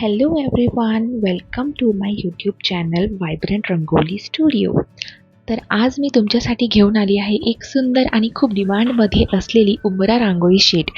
Hello everyone, welcome to my YouTube channel Vibrant Rangoli Studio. तर आज मी तुमच्यासाठी घेऊन आली आहे एक सुंदर आणि खूप डिमांडमध्ये असलेली उंबरा रांगोळी शीट.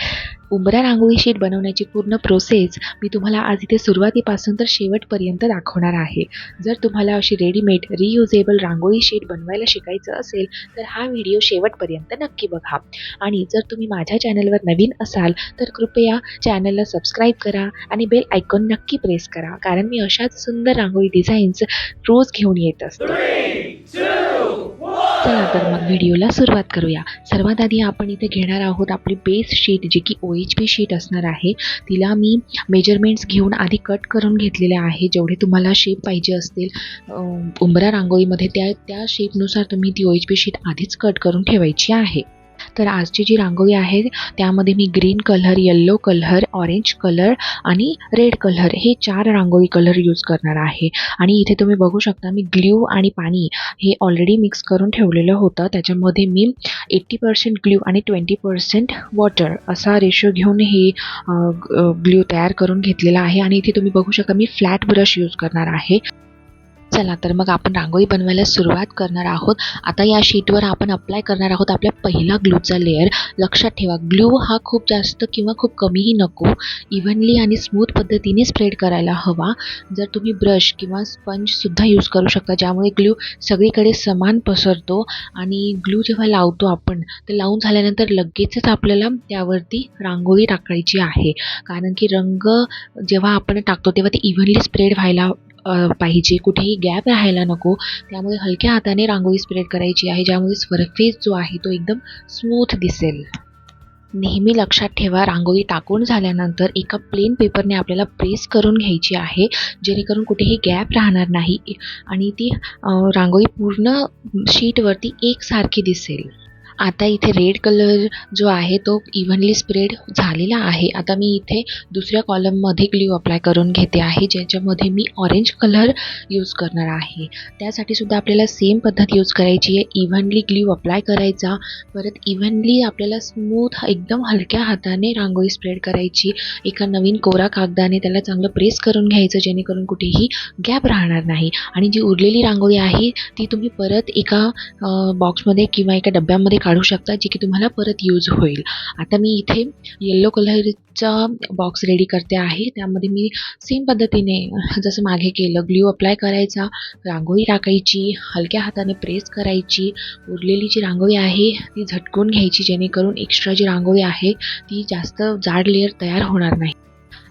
उंबरा रांगोळी शीट बनवण्याची पूर्ण प्रोसेस मी तुम्हाला आज इथे सुरुवातीपासून तर शेवटपर्यंत दाखवणार आहे. जर तुम्हाला अशी रेडीमेड रियुजेबल रांगोळी शीट बनवायला शिकायचं असेल तर हा व्हिडिओ शेवटपर्यंत नक्की बघा. आणि जर तुम्ही माझ्या चॅनलवर नवीन असाल तर कृपया चॅनलला सबस्क्राईब करा आणि बेल आयकॉन नक्की प्रेस करा, कारण मी अशाच सुंदर रांगोळी डिझाईन्स रोज घेऊन येत असते. चला तर मग व्हिडिओला सुरुवात करूया. सर्वात आधी आपण इथे घेणार आहोत आपली बेस शीट, जी की OHP शीट असणार आहे. तिला मी मेजरमेंट्स घेऊन आधी कट करून घेतलेले आहे. जेवढे तुम्हाला शेप पाहिजे असतील उंबरा रांगोळीमध्ये त्या शेपनुसार तुम्ही ती OHP शीट आधीच कट करून ठेवायची आहे. तर आजची जी रांगोळी आहे त्यामध्ये मी green colour, yellow colour, orange colour आणि रेड कलर हे 4 रांगोळी कलर यूज करणार आहे. आणि इथे तुम्ही बघू शकता मी ग्ल्यू आणि पाणी हे ऑलरेडी मिक्स करून ठेवलेलं होतं. त्याच्यामध्ये मी 80% ग्ल्यू आणि 20% वॉटर असा रेशो घेऊन हे ग्ल्यू तयार करून घेतलेला आहे. आणि इथे तुम्ही बघू शकता मी फ्लॅट ब्रश यूज करणार आहे. चला तर मग आपण रांगोळी बनवायला सुरुवात करणार आहोत. आता या शीटवर आपण अप्लाय करणार आहोत आपल्या पहिला ग्लूचा लेअर. लक्षात ठेवा, ग्लू हा खूप जास्त किंवा खूप कमीही नको, इव्हनली आणि स्मूथ पद्धतीने स्प्रेड करायला हवा. जर तुम्ही ब्रश किंवा स्पंजसुद्धा यूज करू शकता, ज्यामुळे ग्लू सगळीकडे समान पसरतो. आणि ग्लू जेव्हा लावतो आपण, तर लावून झाल्यानंतर लगेचच आपल्याला त्यावरती रांगोळी टाकायची आहे, कारण की रंग जेव्हा आपण टाकतो तेव्हा ते इव्हनली स्प्रेड व्हायला पाहिजे, कुठेही गॅप राहायला नको. त्यामुळे हलक्या हाताने रांगोळी स्प्रेड करायची आहे, ज्यामुळे सरफेस जो आहे तो एकदम स्मूथ दिसेल. नेहमी लक्षात ठेवा, रांगोळी टाकून झाल्यानंतर एका प्लेन पेपरने आपल्याला प्रेस करून घ्यायची आहे, जेणेकरून कुठेही गॅप राहणार नाही आणि ती रांगोळी पूर्ण शीटवरती एकसारखी दिसेल. आता इथे रेड कलर जो आहे तो इव्हनली स्प्रेड झालेला आहे. आता मी इथे दुसऱ्या कॉलममध्ये ग्लू अप्लाय करून घेते आहे, ज्याच्यामध्ये मी ऑरेंज कलर यूज करणार आहे. त्यासाठी सुद्धा आपल्याला सेम पद्धत यूज करायची आहे. इव्हनली ग्लू अप्लाय करायचा, परत इव्हनली आपल्याला स्मूथ एकदम हलक्या हाताने रांगोळी स्प्रेड करायची. एका नवीन कोरा कागदाने त्याला चांगलं प्रेस करून घ्यायचं, जेणेकरून कुठेही गॅप राहणार नाही. आणि जी उरलेली रांगोळी आहे ती तुम्ही परत एका बॉक्समध्ये किंवा एका डब्यामध्ये काढू शकता, जी की तुम्हाला परत यूज होईल. आता मी इथे येल्लो कलरचा बॉक्स रेडी करते आहे. त्यामध्ये मी सेम पद्धतीने जसं मागे केलं, ग्लू अप्लाय करायचा, रांगोळी टाकायची, हलक्या हाताने प्रेस करायची. उरलेली जी रांगोळी आहे ती झटकून घ्यायची, जेणेकरून एक्स्ट्रा जी रांगोळी आहे ती जास्त जाड लेअर तयार होणार नाही.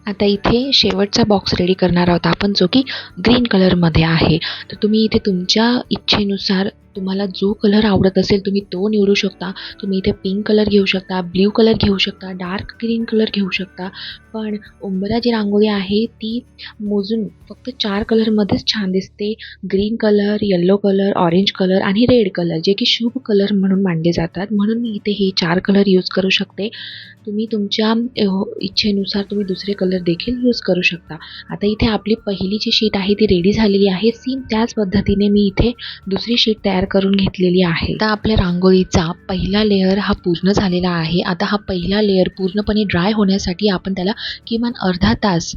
आता इथे शेवटचा बॉक्स रेडी करणार आहोत आपण, जो की ग्रीन कलरमध्ये आहे. तर तुम्ही इथे तुमच्या इच्छेनुसार तुम्हाला जो कलर आवडत असेल तुम्ही तो निवडू शकता. तुम्ही इथे पिंक कलर घेऊ शकता, ब्ल्यू कलर घेऊ शकता, डार्क ग्रीन कलर घेऊ शकता. पण उंबरा जी रांगोळी आहे ती मोजून फक्त 4 कलरमध्येच छान दिसते. Green colour, yellow colour, orange colour आणि रेड कलर, जे की शुभ कलर म्हणून मानले जातात. म्हणून मी इथे हे 4 कलर यूज करू शकते. तुम्ही तुमच्या इच्छेनुसार तुम्ही दुसरे कलर देखील यूज करू शकता. आता इथे आपली पहिली जी शीट आहे ती रेडी झालेली आहे. सेम त्याच पद्धतीने मी इथे दुसरी शीट तयार करून घेतलेली आहे. आता आपल्या रांगोळीचा पहिला लेअर हा पूर्ण झालेला आहे. आता हा पहिला लेअर पूर्णपणे ड्राय होण्यासाठी आपण त्याला किमान अर्धा तास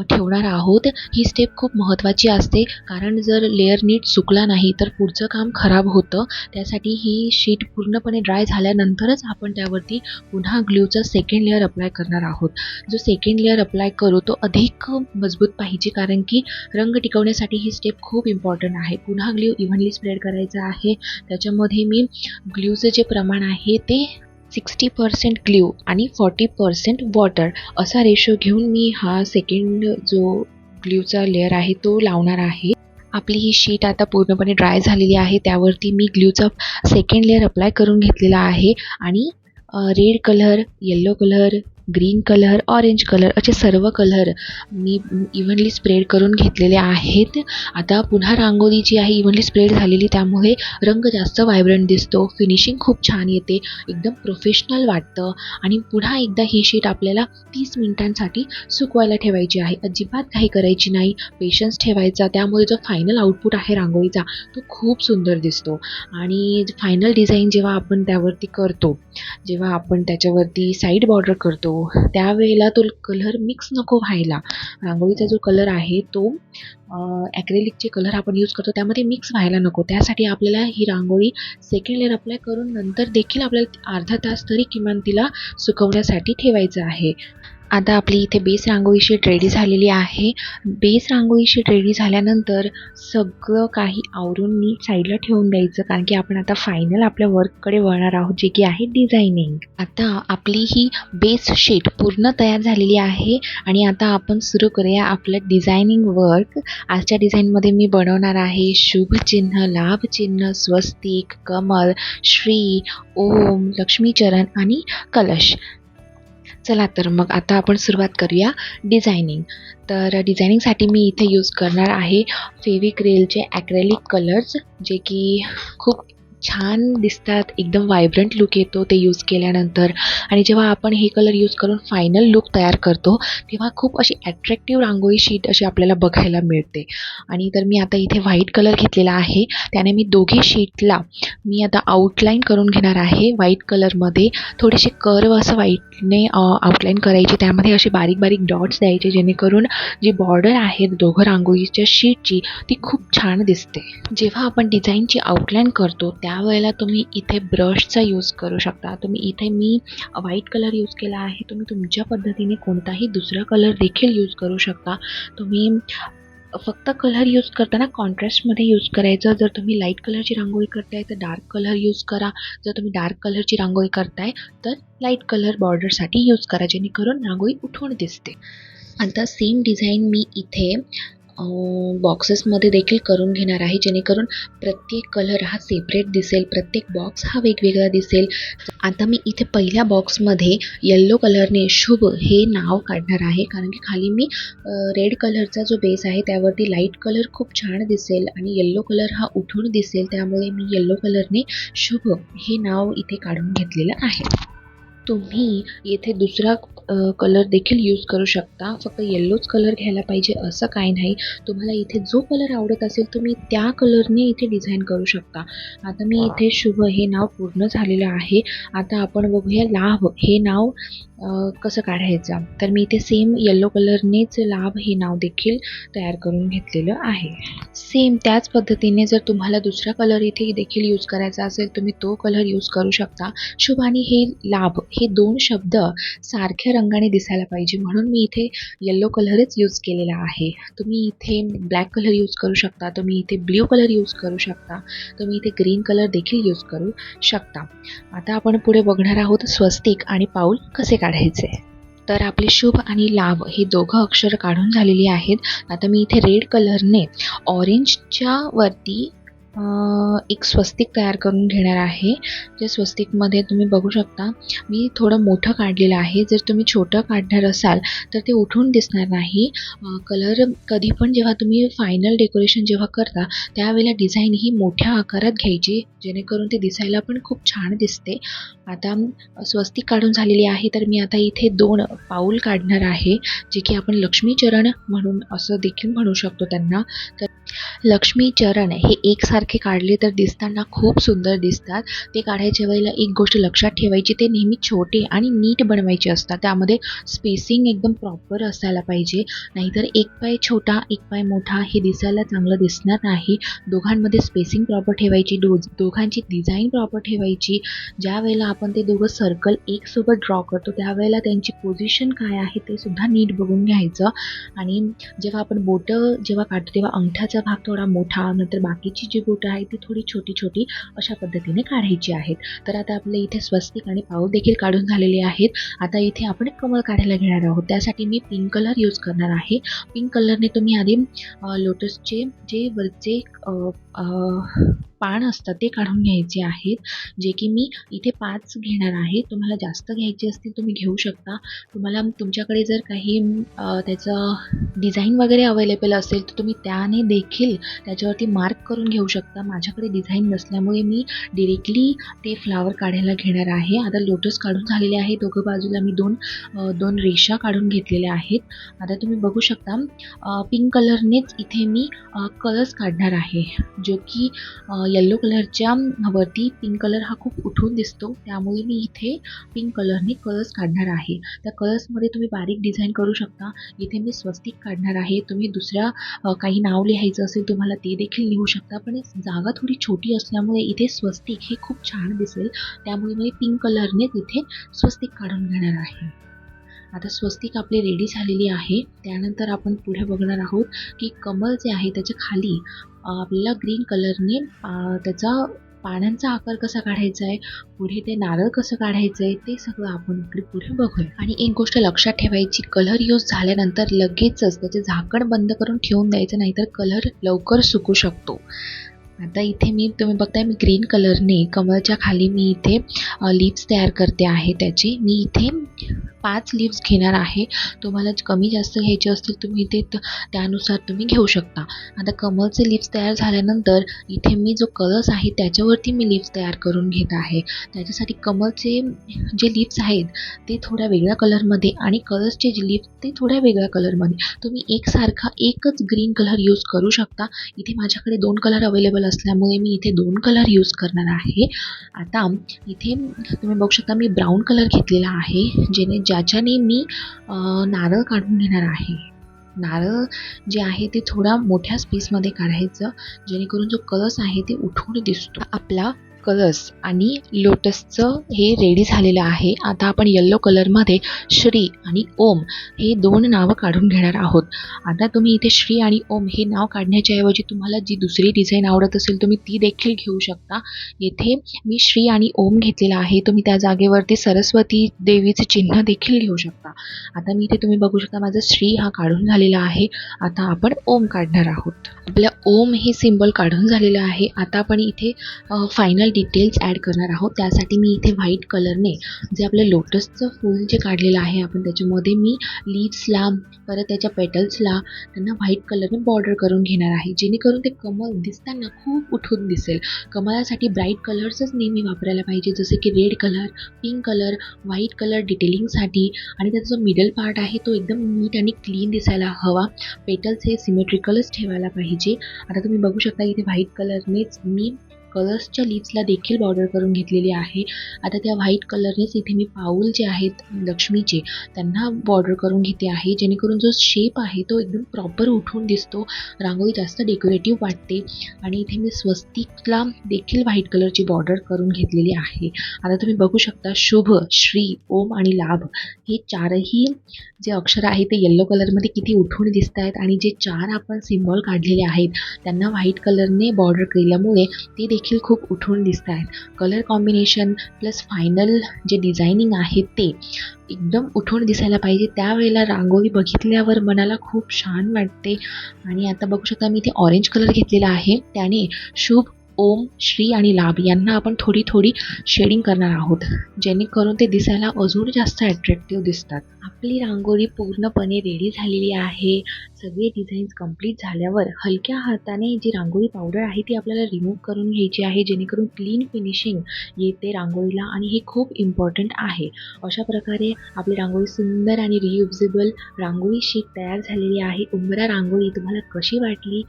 ठेवणार आहोत. ही स्टेप खूप महत्त्वाची असते, कारण जर लेअर नीट सुकला नाही तर पुढचं काम खराब होतं. त्यासाठी ही शीट पूर्णपणे ड्राय झाल्यानंतरच आपण त्यावरती पुन्हा ग्लूचा सेकंड लेअर अप्लाय करणार आहोत. जो सेकंड लेअर अप्लाय करू तो अधिक मजबूत पाहिजे, कारण की रंग टिकवण्यासाठी ही स्टेप खूप इम्पॉर्टंट आहे. पुन्हा ग्लू इव्हनली स्प्रेड करायचा आहे. त्याच्यामध्ये मी ग्लूचं जे प्रमाण आहे ते 60% ग्लू आणि 40% वॉटर असा रेशो घेऊन मी हा सेकंड जो ग्लूचा लेअर आहे तो लावणार आहे. आपली ही शीट आता पूर्णपणे ड्राय झालेली आहे. त्यावरती मी ग्लूचा सेकंड लेअर अप्लाय करून घेतलेला आहे. आणि red colour, yellow colour, green colour, orange colour असे सर्व कलर मी इव्हनली स्प्रेड करून घेतलेले आहेत. आता पुन्हा रांगोळी जी आहे इव्हनली स्प्रेड झालेली, त्यामुळे रंग जास्त व्हायब्रंट दिसतो, फिनिशिंग खूप छान येते, एकदम प्रोफेशनल वाटतं. आणि पुन्हा एकदा ही शीट आपल्याला 30 मिनिटांसाठी सुकवायला ठेवायची आहे. अजिबात काही करायची नाही, पेशन्स ठेवायचा. त्यामुळे जो फायनल आउटपुट आहे रांगोळीचा तो खूप सुंदर दिसतो. आणि फायनल डिझाईन जेव्हा आपण त्यावरती करतो, जेव्हा आपण त्याच्यावरती साईड बॉर्डर करतो त्यावेळेला तो कलर मिक्स नको व्हायला. रांगोळीचा जो कलर आहे तो ॲक्रेलिकचे कलर आपण यूज करतो त्यामध्ये मिक्स व्हायला नको. त्यासाठी आपल्याला ही रांगोळी सेकंड लेअर अप्लाय करून नंतर देखील आपल्याला अर्धा तास तरी किमान तिला सुकवण्यासाठी ठेवायचं आहे. आता आपली इथे बेस रांगोळी शीट रेडी झालेली आहे. बेस रांगोळी शीट रेडी झाल्यानंतर सगळं काही आवरून नीट साईडला ठेवून द्यायचं, कारण की आपण आता फायनल आपल्या वर्ककडे वळणार आहोत, जे की आहे डिझायनिंग. आता आपली ही बेस शीट पूर्ण तयार झालेली आहे आणि आता आपण सुरू करूया आपलं डिझायनिंग वर्क. आजच्या डिझाईनमध्ये मी बनवणार आहे शुभचिन्ह, लाभचिन्ह, स्वस्तिक, कमल, श्री, ओम, लक्ष्मीचरण आणि कलश. चला तर मग आता आपण सुरुवात करूया डिझायनिंग. तर डिझायनिंगसाठी मी इथे यूज करणार आहे फेविक्रिलचे ॲक्रेलिक कलर्स, जे की खूप छान दिसतात, एकदम व्हायब्रंट लुक येतो ते यूज केल्यानंतर. आणि जेव्हा आपण हे कलर यूज करून फायनल लुक तयार करतो तेव्हा खूप अशी ॲट्रॅक्टिव्ह रांगोळी शीट अशी आपल्याला बघायला मिळते. आणि तर मी आता इथे व्हाईट कलर घेतलेला आहे, त्याने मी दोघी शीटला मी आता आउटलाईन करून घेणार आहे. व्हाईट कलरमध्ये थोडेसे कर्व असं व्हाईटने आउटलाईन करायची, त्यामध्ये असे बारीक बारीक डॉट्स द्यायचे, जेणेकरून जी बॉर्डर आहे दोघं रांगोळीच्या शीटची ती खूप छान दिसते. जेव्हा आपण डिझाईनची आउटलाईन करतो त्यावेळेला तुम्ही इथे ब्रशचा यूज करू शकता. इथे मी व्हाईट कलर यूज केला आहे, तुम्ही तुमच्या पद्धतीने कोणताही दुसरा कलर देखील यूज करू शकता. तुम्ही फक्त कलर यूज करताना कॉन्ट्रास्टमध्ये यूज करायचं. जर तुम्ही लाईट कलरची रांगोळी करताय तर डार्क कलर यूज करा. जर तुम्ही डार्क कलरची रांगोळी करताय तर लाईट कलर बॉर्डरसाठी यूज करा, जेणेकरून रांगोळी उठून दिसते. आता सेम डिझाईन मी इथे बॉक्सेसमध्ये देखील करून घेणार आहे, जेणेकरून प्रत्येक कलर हा सेपरेट दिसेल, प्रत्येक बॉक्स हा वेगवेगळा दिसेल. आता मी इथे पहिल्या बॉक्समध्ये येल्लो कलरने शुभ हे नाव काढणार आहे, कारण की खाली मी रेड कलरचा जो बेस आहे त्यावरती लाईट कलर खूप छान दिसेल आणि येल्लो कलर हा उठून दिसेल, त्यामुळे मी येल्लो कलरने शुभ हे नाव इथे काढून घेतलेलं आहे. तुम्ही येथे दुसरा कलर देखील यूज करू शकता, फक्त येल्लोच कलर घ्यायला पाहिजे असं काही नाही. तुम्हाला इथे जो कलर आवडत असेल तुम्ही त्या कलरने इथे डिझाईन करू शकता. आता मी इथे शुभ हे नाव पूर्ण झालेलं आहे. आता आपण बघूया लाभ हे नाव कसं काढायचं. तर मी इथे सेम येल्लो कलरनेच लाभ हे नाव देखील तयार करून घेतलेलं आहे. सेम त्याच पद्धतीने जर तुम्हाला दुसरा कलर इथे देखील यूज करायचा असेल तुम्ही तो कलर यूज करू शकता. शुभ आणि हे लाभ हे दोन शब्द सारख्या रंगाने दिसायला पाहिजे, म्हणून मी इथे येल्लो कलरच यूज केलेला आहे. तुम्ही इथे ब्लॅक कलर यूज करू शकता, तुम्ही इथे ब्ल्यू कलर यूज करू शकता, तुम्ही इथे ग्रीन कलर देखील यूज करू शकता. आता आपण पुढे बघणार आहोत स्वस्तिक आणि पाऊल कसे काढायचे. तर आपले शुभ आणि लाभ हे दोघं अक्षर काढून झालेली आहेत. आता मी इथे रेड कलरने ऑरेंजच्या वरती एक स्वस्तिक तयार करून घेणार आहे. जे स्वस्तिकमध्ये तुम्ही बघू शकता मी थोडं मोठं काढलेलं आहे. जर तुम्ही छोटं काढणार असाल तर ते उठून दिसणार नाही. कलर कधी पण जेव्हा तुम्ही फायनल डेकोरेशन जेव्हा करता त्यावेळेला डिझाईन ही मोठ्या आकारात घ्यायची, जेणेकरून ते दिसायला पण खूप छान दिसते. आता स्वस्तिक काढून झालेली आहे, तर मी आता इथे 2 पाऊल काढणार आहे, जे की आपण लक्ष्मीचरण म्हणून असं देखील म्हणू शकतो त्यांना. तर लक्ष्मीचरण हे एकसारखे काढले तर दिसताना खूप सुंदर दिसतात. ते काढायच्या वेळेला एक गोष्ट लक्षात ठेवायची, ते नेहमी छोटे आणि नीट बनवायचे असतात. त्यामध्ये स्पेसिंग एकदम प्रॉपर असायला पाहिजे, नाहीतर एक पाय छोटा एक पाय मोठा हे दिसायला चांगलं दिसणार नाही. दोघांमध्ये स्पेसिंग प्रॉपर ठेवायची, दोघांची डिझाईन प्रॉपर ठेवायची. ज्या वेळेला आपण ते दोघं सर्कल एक सोबत ड्रॉ करतो त्यावेळेला त्यांची पोझिशन काय आहे ते सुद्धा नीट बघून घ्यायचं. आणि जेव्हा आपण बोटं जेव्हा काढतो तेव्हा अंगठ्याचा भाग थोडा मोठा, नंतर बाकीची जी बोटं आहेत ती थोडी छोटी छोटी अशा पद्धतीने काढायची आहेत. तर आता आपल्या इथे स्वस्तिक आणि पाऊल देखील काढून झालेले आहेत. आता इथे आपण कमळ काढायला घेणार आहोत. त्यासाठी मी पिंक कलर यूज करणार आहे. पिंक कलरने तुम्ही आधी लोटसचे जे वरचे पान असतात ते काढून घ्यायचे आहेत, जे की मी इथे 5 घेणार आहे. तुम्हाला जास्त घ्यायचे असतील तुम्ही घेऊ शकता. तुम्हाला तुमच्याकडे जर काही त्याचं डिझाईन वगैरे अवेलेबल असेल तर तुम्ही त्याने देखील त्याच्यावरती मार्क करून घेऊ शकता. माझ्याकडे डिझाईन नसल्यामुळे मी डिरेक्टली ते फ्लावर काढायला घेणार आहे. आता लोटस काढून झालेले आहे. दोघं बाजूला मी दोन रेषा काढून घेतलेल्या आहेत. आता तुम्ही बघू शकता पिंक कलरनेच इथे मी कलर्स काढणार आहे, जो की येलो कलरच्या वरती पिंक कलर हा खूप उठून दिसतो, त्यामुळे मी इथे पिंक कलरने कलर्स काढणार आहे. त्या कलर्समध्ये तुम्ही बारीक डिझाईन करू शकता. इथे मी स्वस्तिक काढणार आहे. तुम्ही दुसऱ्या काही नाव लिहायचं असेल तुम्हाला ते देखील लिहू शकता, पण जागा थोडी छोटी असल्यामुळे इथे स्वस्तिक हे खूप छान दिसेल, त्यामुळे मी पिंक कलरनेच इथे स्वस्तिक काढून घेणार आहे. आता स्वस्तिक आपली रेडी झालेली आहे. त्यानंतर आपण पुढे बघणार आहोत की कमळ जे आहे त्याच्या खाली आपल्याला ग्रीन कलरने त्याचा पानांचा आकार कसा काढायचा आहे, पुढे ते नारळ कसं काढायचं आहे, ते सगळं आपण इकडे पुढे बघूया. आणि एक गोष्ट लक्षात ठेवायची, कलर यूज झाल्यानंतर लगेचच त्याचे झाकण बंद करून ठेवून द्यायचं, नाहीतर कलर लवकर सुकू शकतो. आता इथे तुम्ही बघताय मी ग्रीन कलरने कमळच्या खाली मी इथे लीव्स तयार करते आहे. त्याचे मी इथे 5 लीव्स घेणार आहे. तुम्हाला कमी जास्त घ्यायचे असतील तुम्ही इथे त्यानुसार तुम्ही घेऊ शकता. आता कमळचे लीव्स तयार झाल्यानंतर इथे मी जो कलश आहे त्याच्यावरती मी लीव्स तयार करून घेत आहे. त्याच्यासाठी कमळचे जे लीव्स आहेत ते थोड्या वेगळ्या कलरमध्ये आणि कलशचे जे लीव्स ते थोड्या वेगळ्या कलरमध्ये, तुम्ही एकच ग्रीन कलर यूज करू शकता. इथे माझ्याकडे 2 कलर अवेलेबल असल्यामुळे मी इथे 2 कलर यूज करणार आहे. आता इथे तुम्ही बघू शकता मी ब्राऊन कलर घेतलेला आहे, ज्याच्याने मी नारळ काढून घेणार आहे. नारळ जे आहे ते थोडा मोठ्या स्पेसमध्ये काढायचं, जेणेकरून जो कलश आहे ते उठून दिसतो. आपला कलश आणि लोटसचं हे रेडी झालेलं आहे. आता आपण येलो कलरमध्ये श्री आणि ओम हे 2 नावं काढून घेणार आहोत. आता तुम्ही इथे श्री आणि ओम हे नाव काढण्याच्या ऐवजी तुम्हाला जी दुसरी डिझाईन आवडत असेल तुम्ही ती देखील घेऊ शकता. येथे मी श्री आणि ओम घेतलेला आहे. तुम्ही त्या जागेवरती सरस्वती देवीचे चिन्ह देखील घेऊ शकता. आता मी इथे तुम्ही बघू शकता माझा श्री हा काढून झालेला आहे. आता आपण ओम काढणार आहोत. आपल्या ओम हे सिम्बॉल काढून झालेलं आहे. आता आपण इथे फायनल डिटेल्स ॲड करणार आहोत. त्यासाठी मी इथे व्हाईट कलरने जे आपलं लोटसचं फूल जे काढलेलं आहे आपण त्याच्यामध्ये मी लीव्सला परत त्याच्या पेटल्सला त्यांना व्हाईट कलरने बॉर्डर करून घेणार आहे, जेणेकरून ते कमळ दिसताना खूप उठून दिसेल. कमळासाठी ब्राईट कलर्सच नेहमी वापरायला पाहिजे, जसे की red colour, pink colour, white colour डिटेलिंगसाठी. आणि त्याचा जो मिडल पार्ट आहे तो एकदम नीट आणि क्लीन दिसायला हवा. पेटल्स हे सिमेट्रिकलच ठेवायला पाहिजे. आता तुम्ही बघू शकता इथे व्हाईट कलरनेच मी कलर्सच्या लीव्सला देखील बॉर्डर करून घेतलेली आहे. आता त्या व्हाईट कलरनेच इथे मी पाऊल जे आहेत लक्ष्मीचे त्यांना बॉर्डर करून घेते आहे, जेणेकरून जो शेप आहे तो एकदम प्रॉपर उठून दिसतो, रांगोळी जास्त डेकोरेटिव्ह वाटते. आणि इथे मी स्वस्तिकला देखील व्हाईट कलरची बॉर्डर करून घेतलेली आहे. आता तुम्ही बघू शकता शुभ, श्री, ओम आणि लाभ हे 4ही जे अक्षर आहे ते येलो कलरमध्ये किती उठून दिसत आहेत. आणि जे 4 आपण सिम्बॉल काढलेले आहेत त्यांना व्हाईट कलरने बॉर्डर केल्यामुळे ते देखील खूप उठून दिसत आहेत. कलर कॉम्बिनेशन प्लस फायनल जे डिझायनिंग आहे ते एकदम उठून दिसायला पाहिजे. त्यावेळेला रांगोळी बघितल्यावर मनाला खूप छान वाटते. आणि आता बघू शकता मी इथे ऑरेंज कलर घेतलेला आहे. त्याने शुभ, ओम, श्री आणि लाभ यांना आपण थोडी थोडी शेडिंग करणार आहोत, जेणेकरून ते दिसायला अजून जास्त अट्रॅक्टिव्ह दिसतात. आपली रांगोळी पूर्णपणे रेडी झालेली आहे. सगळे डिझाईन्स कंप्लीट झाल्यावर हलक्या हाताने जी रांगोळी पावडर आहे ती आपल्याला रिमूव्ह करून घ्यायची आहे, जेणेकरून क्लीन फिनिशिंग येते रांगोळीला. आणि हे खूप इम्पॉर्टंट आहे. अशा प्रकारे आपली रांगोळी सुंदर आणि रियुजेबल रांगोळी शीट तयार झालेली आहे. उंबरा रांगोळी तुम्हाला कशी वाटली?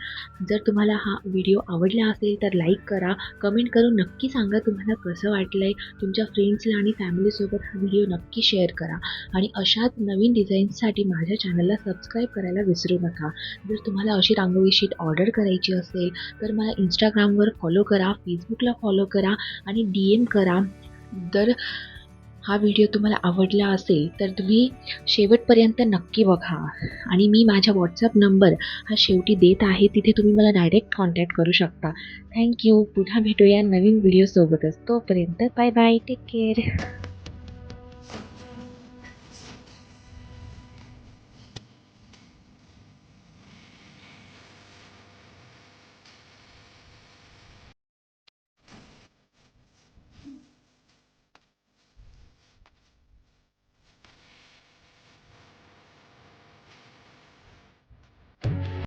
जर तुम्हाला हा व्हिडिओ आवडला असेल तर लाईक करा, कमेंट करून नक्की सांगा तुम्हाला कसं वाटलंय. तुमच्या फ्रेंड्सला आणि फॅमिलीसोबत हा व्हिडिओ नक्की शेअर करा. आणि अशाच नवीन डिझाईन्ससाठी माझ्या चॅनलला सबस्क्राईब करायला विसरू नका. जर तुम्हाला अशी रांगोळी शीट ऑर्डर करायची असेल तर मला इंस्टाग्रामवर फॉलो करा, फेसबुकला फॉलो करा आणि DM करा. जर हा व्हिडिओ तुम्हाला आवडला असेल तर तुम्ही शेवटपर्यंत नक्की बघा. आणि मी माझ्या व्हॉट्सअप नंबर हा शेवटी देत आहे, तिथे तुम्ही मला डायरेक्ट कॉन्टॅक्ट करू शकता. थँक्यू. पुन्हा भेटूया नवीन व्हिडिओसोबतच. तोपर्यंत बाय बाय, टेक केअर.